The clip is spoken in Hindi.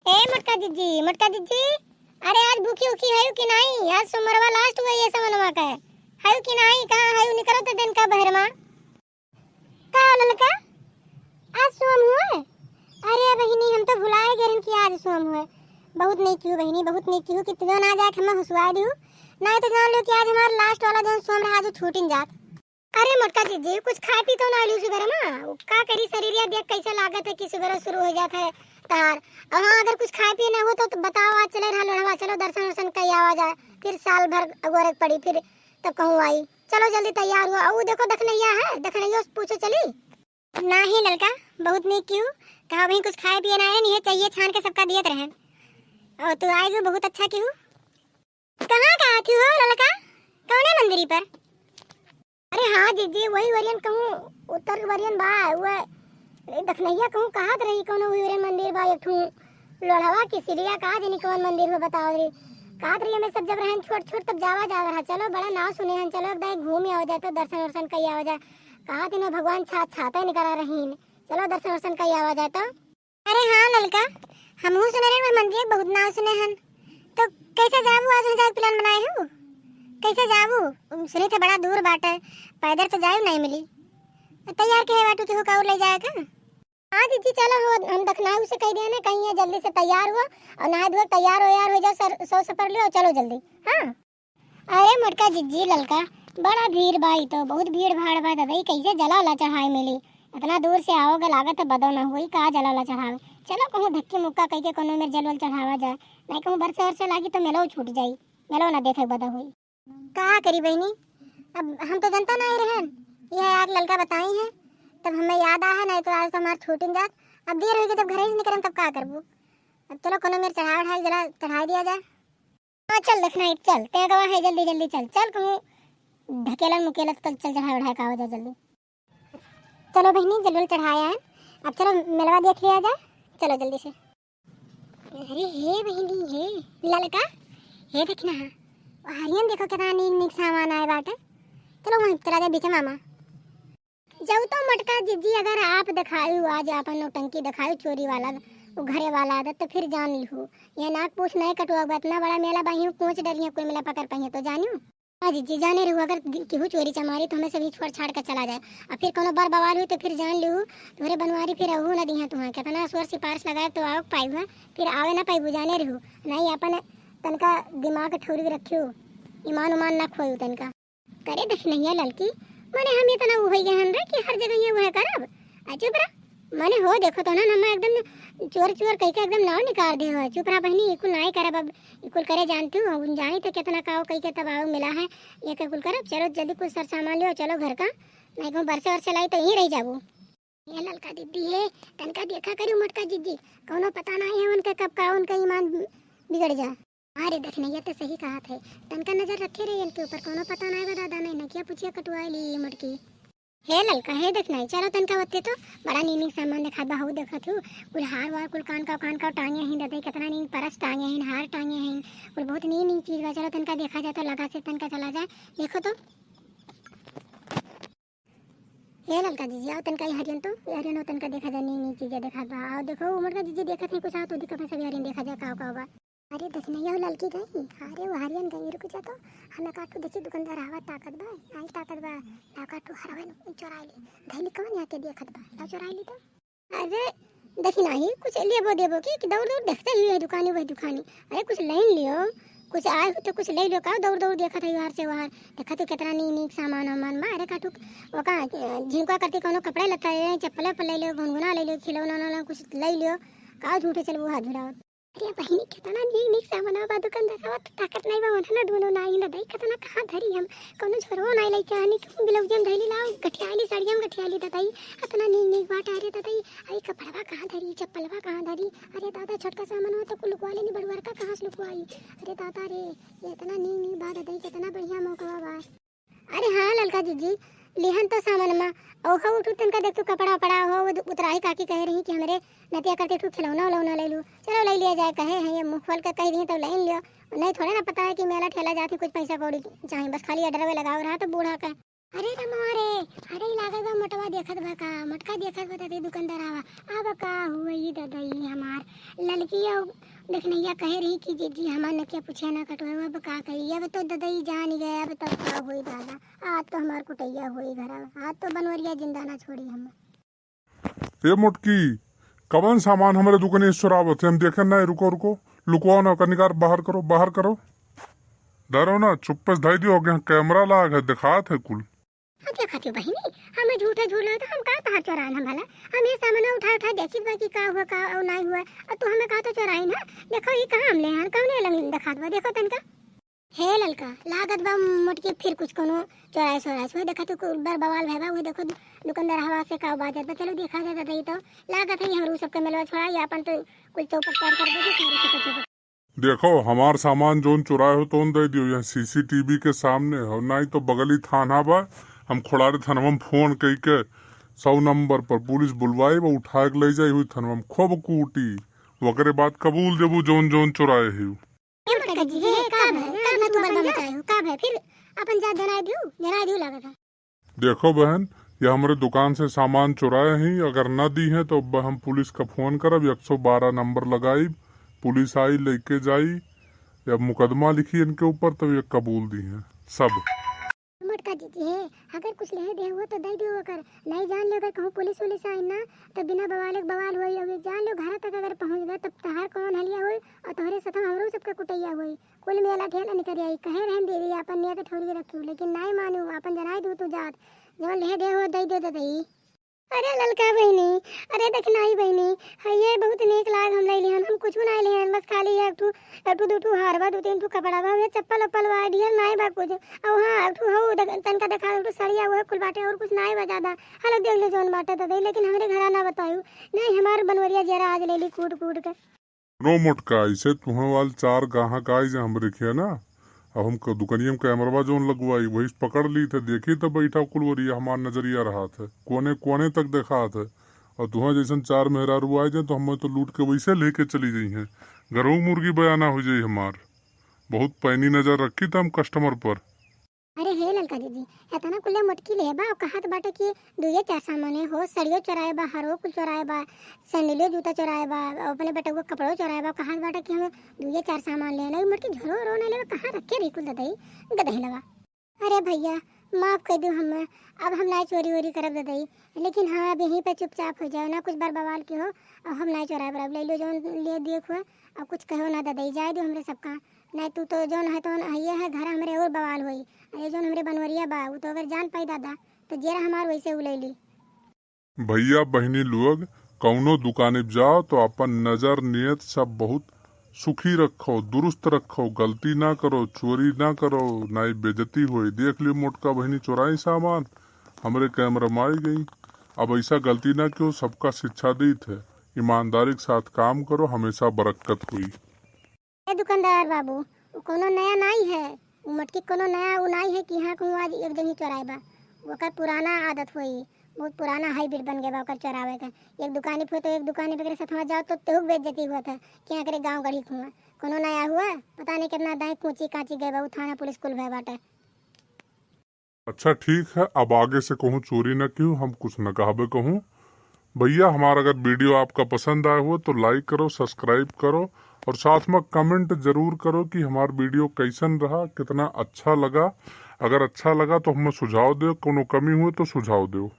मोटका जीजी, अरे आज भूखी उखी है कि नहीं? आज सोमवार लास्ट हुआ ये समनवा का है कि नहीं? कहां है निकलो तो दिन का बहरमा का ललका आज सोम हुआ। अरे बहिनी हम तो भुलाए गए कि आज सोम हुआ। बहुत नहीं क्यों बहिनी, बहुत नहीं क्यों कि तुझे ना जाए हम हंसवा दियो, नहीं तो जान लो कि आज हमारा लास्ट वाला दिन सोम रहा जो छूट इन जात। अरे मोटका जीजी कुछ खा पी तो ना ली सुबह में, का करी शरीर देख कैसे लागत है कि सुबह शुरू हो जाता है तार। और हाँ अगर कुछ खाए पिए ना हो तो बताओ, आज चले रहा लोढ़वा, चलो दर्शन वर्शन कई आवा जाए, फिर साल भर अगोरे पड़ी फिर तब कहूँ आई। चलो जल्दी तैयार हुआ। और देखो दखनैया है, दखनैया पूछो चली नहीं ललका, बहुत नहीं क्यों कहा भाई कुछ खाए पिए ना है नहीं चाहिए छान के सबका दियत रहे। और तू आएगी बहुत अच्छा क्यों। कहाँ का आती हो ललका, कौने मंदिरी पर? अरे हाँ जीजी वही वरियन कहूँ, उत्तर वरियन बा वो दखनैया कहूँ कहा रही कौन वरियन मंदिर बा एक ठू लोढ़वा की सीढ़िया कहा जनी कौन मंदिर हो बताओ रे। कहा रही हमें सब जब रहन छोट छोट तब जावा जा रहा। चलो बड़ा नाव सुने हन, चलो एक घूम आओ जाए तो दर्शन वर्शन कई आवा जाए। कहा तीनों भगवान छाता निकला रही, चलो दर्शन वर्शन कई आवा जाए तो। अरे हाँ ललका हम सुने रहे मंदिर बहुत नाव सुने हन, तो कैसे जाबू आज जाए प्लान बनाए हो, कैसे जाबू? सुने थे बड़ा दूर बाट है, पैदल तो जाए नहीं मिली। तैयार के है बाटू के हो का ले जाएगा। हाँ दीदी चलो हो हम दखना उसे कह दिया ना कहीं है जल्दी से तैयार हुआ और नहा धो तैयार हो जाओ, सो सफर लियो चलो जल्दी। हाँ अरे मोटका जीजी ललका बड़ा भीड़ भाई, तो बहुत भीड़ भाड़ बा दादा, कैसे जला चढ़ाई मिली, इतना दूर से आओगे लागत है बदो ना हुई कहा जला चढ़ावे। चलो कहूँ धक्के मुक्का कह के कोनो में जल चढ़ावा जाए, नहीं कहूँ बरसे वरसे लागी तो मेलो छूट जाई, मेलो ना देखे बदा हुई। कहा करी बहनी अब हम तो जनता नहीं रहन, यह यार ललका बताई है तब हमें याद आया, नहीं तो आज तो हमारा छूट जात। अब देर होगी जब घर ही निकलम तब क्या करबू। अब चलो कोनो मेरे चढ़ा जरा चढ़ा दिया जाए। हाँ चल देखना चल ते गवा है जल्दी जल्दी चल चल कहूँ ढकेला मुकेला तो चल चढ़ा का हो जाए जल्दी। चलो बहनी जल्दी चढ़ाया है, अब चलो मेलवा देख लिया जाए, चलो जल्दी से। अरे हे बहनी हे ललका हे देखना हरियन देखो कितना नीक सामान आए बाटे, चलो वहीं चला जाए बीच मामा जाऊ तो मटका जीजी। अगर आप दिखायू आज अपन नौटंकी दिखायू चोरी वाला वो घरे वाला आदत तो फिर जान ली हो, ये नाक पूछ नहीं कटुआ इतना बड़ा मेला बाही पहुंच डरिया कोई मेला पकड़ पाई तो जानियो। हाँ जीजी जाने रहू अगर केहू चोरी चमारी तो हमें सभी छोड़ छाड़ कर चला जाए, और फिर कोनो बार बवाल हुई तो फिर जान लिहू तुम्हारे बनवारी फिर रहू ना दिया तुम्हें कितना स्वर सिफारिश लगाए तो आओ पाई फिर आवे ना पाई जाने रहू। नहीं अपन तनका दिमाग ठोरी रखियो, ईमान उमान ना खोयू तनका करे देख नहीं है ललकी मने हम इतना वो गए हन रे कि हर जगह ये वो करब चुप रहा मने हो देखो तो ना हम एकदम चोर चोर कह के एकदम नाव निकाल दे हो। चुप रहा बहनी इकुल नहीं करब, अब इकुल करे जानती हूँ जानी तो कितना का कह के तब आओ मिला है ये कुल करब। चलो जल्दी कुछ सर सामान लियो चलो घर का, नहीं कहूँ बरसे वरसे लाई तो यहीं रह जाबू। ये ललका दीदी है तनका देखा करी मटका जीजी कोनो पता नहीं है उनका कब का उनका ईमान बिगड़ जा। अरे देखने ये तो सही कहा थे, तनका नजर रखे रही इनके ऊपर कोनो पता नहीं बता दादा नहीं क्या पूछिए कटुआई ली मटकी। हे ललका हे देखना चलो तनका होते तो बड़ा नीनी सामान देखा बहु देखा थू कुल हार वार कुल कान का टांगे हैं दादा कितना नीन परस टांगे हैं हार टांगे हैं कुल बहुत नीनी चीज बा। चलो तनका देखा जाए तो लगा से तनका चला जाए देखो तो। हे ललका दीजिए आओ तनका हरियन तो हरियन तनका देखा जाए नीनी चीजें देखा बा। आओ देखो उमर का दीजिए देखा थे कुछ आओ तो दिक्कत सभी हरियन देखा जाए का बा। अरे देखने यह ललकी गई अरे वो हरियन गई रुक जा तो हमें काटू देखी दुकानदार हवा ताकत बा आई ताकत बा ना काटू हरवन चोराई ली धैली कौन आके देखत बा ना चोराई ली तो। अरे देखी नहीं कुछ लेबो देबो कि दौड़ दौड़ देखते ही है दुकानी वही दुकानी। अरे कुछ ले लियो कुछ आए हो तो कुछ ले लियो का दौड़ दौड़ देखत है हर से बाहर देखा तो कितना नीक सामान वामान बा। अरे काटू वो का झिंका करती कोनो कपड़े लता ले चप्पल पर ले लियो गुनगुना ले लियो खिलौना कुछ ले लियो का झूठे चल वो हाथ झुरावत। अरे बहनी कितना नीक सामान बा दुकानदार हवा ताकत नहीं बा ना दोनों नहीं ना दई कितना कहां धरी हम कोनो झरो नहीं ले चाहनी कि ब्लाउजन धैली लाओ गठियाली साड़ियां गठियाली दताई इतना नीक बाट अरे दताई आई कपड़वा कहां धरी चप्पलवा कहां धरी। अरे दादा छोटका सामान हो तो कुल लुकवा लेनी बड़वर का कहां से लुकवाई। अरे दादा रे ये इतना नीक बाट दई कितना बढ़िया मौका बा। अरे हां ललका जीजी लेहन तो सामान में ओहो उठू तनका देख तू कपड़ा पड़ा हो उतराई काकी कह रही कि हमरे नतिया करते तू खिलौना उलौना ले लूँ। चलो ले लिया जाए कहे हैं ये मुँह खोल कर कह दी तो ले लियो, नहीं थोड़े ना पता है कि मेला ठेला जाती कुछ पैसा कौड़ी चाहिए बस खाली ऑर्डर में लगाओ रहा तो बूढ़ा का अरे रमारे, अरे लागत बा मोटवा देखत बा का, मोटका देखत बा ते दुकानदार आवा। अब का हुई ददई हमार लड़किया देखनैया कहे रही कि जी हमार नकिया पूछे ना कटवा। अब का कही, अब तो ददई जान गए, अब तो का हुई दादा। आज तो हमार कुटैया हुई घर, आज तो बनवरिया जिंदा ना छोड़ी हम। ए मोटकी, कवन सामान हमारे दुकाने से चुरावत है? हम देखे ना, रुको रुको, लुकवाओ ना, कनिकार बाहर करो, बाहर करो। डरो ना, चुप्पे धाई दियो, गया कैमरा लाग है, दिखात है कुल। हम क्या खाती हो बहिनी, हमें झूठा झूला तो हम कहा तहार चोरान हम भला। हम ये सामान उठा उठा देखी बा कि का हुआ का और नहीं हुआ, और तू हमें कहा तो चोराई ना। देखो ये कहां हम ले हन, कौन लंग दिखात बा, देखो तनका। हे ललका, लागत बा मोटकी फिर कुछ कोनो चोराई सोराई हुआ। देखा तू बार बवाल भैबा, वो देखो दुकानदार हवा से का बात है। चलो देखा जाता रही तो लागत है हम सबके मिलवा छोड़ा, या अपन तो कुछ चौपट कर दे सारे चौपट। देखो हमार सामान जोन चुराए हो तो दे दियो, यहाँ सीसीटीवी के सामने हो, नहीं तो बगली थाना बा, हम खोड़ारे थानवा में फोन कई के 100 नंबर पर पुलिस बुलवाई, वो उठा के ले जाई हुई थानवा में, खूब कूटी, वकरे बाद कबूल देबू जोन जोन चुराए है। देखो बहन, ये हमारे दुकान से सामान चुराए ही, अगर न दी है तो हम पुलिस का फोन करब, 112 नंबर लगाई, पुलिस आई लेके जाई, या मुकदमा लिखी इनके ऊपर, तो ये कबूल दी है सब। मोटका दीदी है, अगर कुछ ले दे हुआ तो दे दियो, अगर नहीं जान लो, अगर कहूँ पुलिस वुलिस आई ना तो बिना बवाल बवाल हुई, अगर जान लो घर तक अगर पहुँच गए तब तहार कौन हलिया हुई और तोहरे साथ हमरो सबके कुटैया हुई। कुल मेला ढेला निकल आई, कहे रहन दे अपन नियत ठोरी रखू, लेकिन नहीं मानू, अपन जनाई दू तू जात जो ले दे हो दे दे दई। अरे ललका बहनी, अरे देखनाई बहनी, ये बहुत नेक लाग हम ले लिहन, हम कुछ नहीं लिहन, बस खाली एक टू दू टू हारवा, 2-3 टू कपड़ा बा, ये चप्पल वप्पल बा, डियर नहीं बा कुछ। और हां टू हो तनका देखा टू सड़िया वो कुल बाटे, और कुछ नहीं बा ज्यादा। हेलो देख ले जोन बाटे तो दे, लेकिन हमरे घर ना बतायू नहीं, हमार बनवरिया जरा आज ले ली कूट कूट के। नो मोटका, ऐसे तुम्हें वाल 4 गाहक आई जे हम रखिए ना, अब हम दुकनिया में कैमरवा जोन लगवाई वही पकड़ ली थे, देखी तो बैठा कुलवरिया हमार नजरिया रहा था, कोने कोने तक देखा था। और तुम्हें जैसे 4 मेहरारू आए जाए तो हमें तो लूट के वैसे लेके चली गई हैं, घरों मुर्गी बयाना हो जाई हमार। बहुत पैनी नजर रखी था हम कस्टमर पर। अरे हे ललका दीदी, एतना कुल्ले मोटकी ले बा, कहत बाटे कि 2-4 सामान हो, सड़ियो चोराए बा, हरो कुल चोराए बा, सैंडलियो जूता चोराए बा, अपने बेटा को कपड़ो चोराए बा, कहत बाटे कि हमें 2-4 सामान लेना है। मोटकी झरो रो नहीं लेवा, कहां रखे रही कुल ददई गदही लगा। अरे भैया माफ कर दो हमें, अब हम नहीं चोरी वोरी करब ददई, लेकिन हाँ अब यहीं पे चुपचाप हो जाओ ना, कुछ बार बवाल की हो, अब हम नहीं चोराए बराबर ले लो जो ले देखो, अब कुछ कहो ना ददई, जाए दो हमरे सबका। नहीं तू तो जोन है तो ये है घर हमरे और बवाल हुई, ये जोन हमरे बनवरिया बा वो तो अगर जान पाई दादा तो जेरा हमार वैसे उलैली। भैया बहनी लोग कौनो दुकाने जाओ तो अपन नजर नियत सब बहुत सुखी रखो, दुरुस्त रखो, गलती ना करो, चोरी ना करो, ना बेजती होई। देख लियो मोटका बहनी चुराई सामान, हमरे कैमरा में आई गई। अब ऐसा गलती ना क्यों, सबका शिक्षा दी थे, ईमानदारी के साथ काम करो, हमेशा बरकत हुई। ए दुकानदार बाबू, वो कोनो नया नहीं है, वो मटकी कोनो नया वो नहीं है कि हाँ कहूँ आज एक दिन ही चोराए बा, वो पुराना आदत हुई, बहुत पुराना हाइब्रिड बन गया बा ओकर चोरावे का। एक दुकानी पे तो एक दुकानी पे साथ वहाँ जाओ तो तेहू बेइज्जती हुआ था कि यहाँ करे गाँव गढ़ी हुआ, कोनो नया हुआ पता नहीं कितना दाएं कूची काची गए बा, वो थाना पुलिस कुल भय बाटे। अच्छा ठीक है, अब आगे से कहूँ चोरी न क्यों, हम कुछ न कहबे कहूँ। भैया हमारा अगर वीडियो आपका पसंद आया हो तो लाइक करो, सब्सक्राइब करो, और साथ में कमेंट जरूर करो कि हमारा वीडियो कैसन रहा, कितना अच्छा लगा। अगर अच्छा लगा तो हमें सुझाव दो, कोनो कमी हुई तो सुझाव दो।